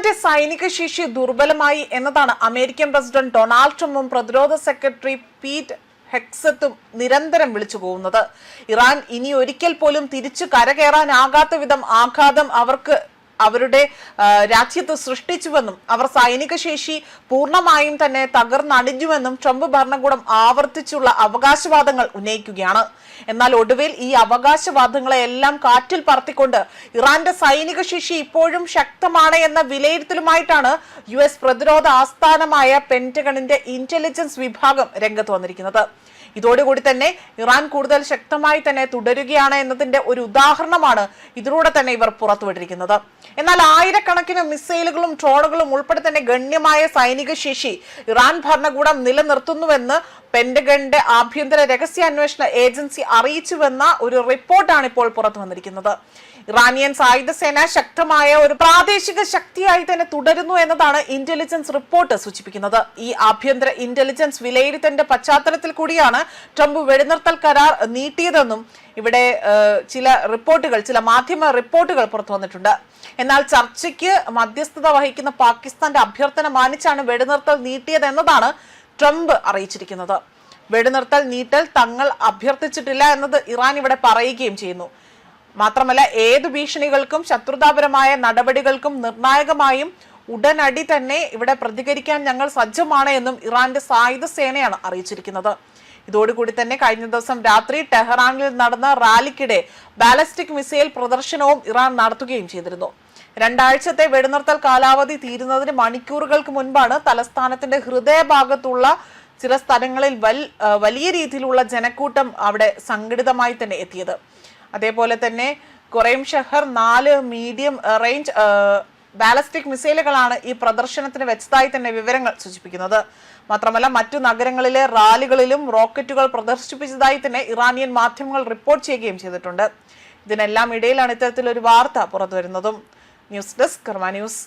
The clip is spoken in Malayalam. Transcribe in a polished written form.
ഇറാന്റെ സൈനിക ശേഷി ദുർബലമായി എന്നതാണ് അമേരിക്കൻ പ്രസിഡന്റ് ഡൊണാൾഡ് ട്രംപും പ്രതിരോധ സെക്രട്ടറി പീറ്റ് ഹെക്സത്തും നിരന്തരം വിളിച്ചു പോകുന്നത്. ഇറാൻ ഇനി ഒരിക്കൽ പോലും തിരിച്ചു കരകയറാനാകാത്ത വിധം ആഘാതം അവരുടെ രാജ്യത്ത് സൃഷ്ടിച്ചുവെന്നും അവർ സൈനിക ശേഷി പൂർണ്ണമായും തന്നെ തകർന്നടിഞ്ഞുവെന്നും ട്രംപ് ഭരണകൂടം ആവർത്തിച്ചുള്ള അവകാശവാദങ്ങൾ ഉന്നയിക്കുകയാണ്. എന്നാൽ ഒടുവിൽ ഈ അവകാശവാദങ്ങളെല്ലാം കാറ്റിൽ പറത്തിക്കൊണ്ട് ഇറാന്റെ സൈനിക ശേഷി ഇപ്പോഴും ശക്തമാണ് എന്ന വിലയിരുത്തലുമായിട്ടാണ് US പ്രതിരോധ ആസ്ഥാനമായ പെന്റഗണിന്റെ ഇന്റലിജൻസ് വിഭാഗം രംഗത്ത് വന്നിരിക്കുന്നത്. ഇതോടുകൂടി തന്നെ ഇറാൻ കൂടുതൽ ശക്തമായി തന്നെ തുടരുകയാണ് എന്നതിന്റെ ഒരു ഉദാഹരണമാണ് ഇതിലൂടെ തന്നെ ഇവർ പുറത്തുവിട്ടിരിക്കുന്നത്. എന്നാൽ ആയിരക്കണക്കിന് മിസൈലുകളും ഡ്രോണുകളും ഉൾപ്പെടെ തന്നെ ഗണ്യമായ സൈനിക ശേഷി ഇറാൻ ഭരണകൂടം നിലനിർത്തുന്നുവെന്ന് പെന്റഗണിന്റെ ആഭ്യന്തര രഹസ്യാന്വേഷണ ഏജൻസി അറിയിച്ചുവെന്ന ഒരു റിപ്പോർട്ടാണ് ഇപ്പോൾ പുറത്തു വന്നിരിക്കുന്നത്. ഇറാനിയൻ സായുധ സേന ശക്തമായ ഒരു പ്രാദേശിക ശക്തിയായി തന്നെ തുടരുന്നു എന്നതാണ് ഇന്റലിജൻസ് റിപ്പോർട്ട് സൂചിപ്പിക്കുന്നത്. ഈ ആഭ്യന്തര ഇന്റലിജൻസ് വിലയിരുത്തലിന്റെ പശ്ചാത്തലത്തിൽ കൂടിയാണ് ട്രംപ് വെടിനിർത്തൽ കരാർ നീട്ടിയതെന്നും ഇവിടെ ചില മാധ്യമ റിപ്പോർട്ടുകൾ പുറത്തു വന്നിട്ടുണ്ട്. എന്നാൽ ചർച്ചയ്ക്ക് മധ്യസ്ഥത വഹിക്കുന്ന പാകിസ്ഥാന്റെ അഭ്യർത്ഥന മാനിച്ചാണ് വെടിനിർത്തൽ നീട്ടിയതെന്നതാണ് ട്രംപ് അറിയിച്ചിരിക്കുന്നത്. വെടിനിർത്തൽ നീട്ടൽ തങ്ങൾ അഭ്യർത്ഥിച്ചിട്ടില്ല എന്നത് ഇറാൻ ഇവിടെ പറയുകയും ചെയ്യുന്നു. മാത്രമല്ല ഏതു ഭീഷണികൾക്കും ശത്രുതാപരമായ നടപടികൾക്കും നിർണായകമായും ഉടനടി തന്നെ ഇവിടെ പ്രതികരിക്കാൻ ഞങ്ങൾ സജ്ജമാണ് എന്നും ഇറാന്റെ സായുധ സേനയാണ് അറിയിച്ചിരിക്കുന്നത്. ഇതോടുകൂടി തന്നെ കഴിഞ്ഞ ദിവസം രാത്രി ടെഹ്റാനിൽ നടന്ന റാലിക്കിടെ ബാലിസ്റ്റിക് മിസൈൽ പ്രദർശനവും ഇറാൻ നടത്തുകയും ചെയ്തിരുന്നു. 2 ആഴ്ചത്തെ വെടിനിർത്തൽ കാലാവധി തീരുന്നതിന് മണിക്കൂറുകൾക്ക് മുൻപാണ് തലസ്ഥാനത്തിന്റെ ഹൃദയഭാഗത്തുള്ള ചില സ്ഥലങ്ങളിൽ വലിയ രീതിയിലുള്ള ജനക്കൂട്ടം അവിടെ സംഘടിതമായി തന്നെ എത്തിയത്. അതേപോലെ തന്നെ ഖൊറൈം ഷഹർ 4 മീഡിയം റേഞ്ച് ബാലിസ്റ്റിക് മിസൈലുകളാണ് ഈ പ്രദർശനത്തിന് വെച്ചതായി തന്നെ വിവരങ്ങൾ സൂചിപ്പിക്കുന്നത്. മാത്രമല്ല മറ്റു നഗരങ്ങളിലെ റാലികളിലും റോക്കറ്റുകൾ പ്രദർശിപ്പിച്ചതായി തന്നെ ഇറാനിയൻ മാധ്യമങ്ങൾ റിപ്പോർട്ട് ചെയ്യുകയും ചെയ്തിട്ടുണ്ട്. ഇതിനെല്ലാം ഇടയിലാണ് ഇത്തരത്തിലൊരു വാർത്ത പുറത്തുവരുന്നതും. ന്യൂസ് ഡെസ്ക് കർമ്മ ന്യൂസ്.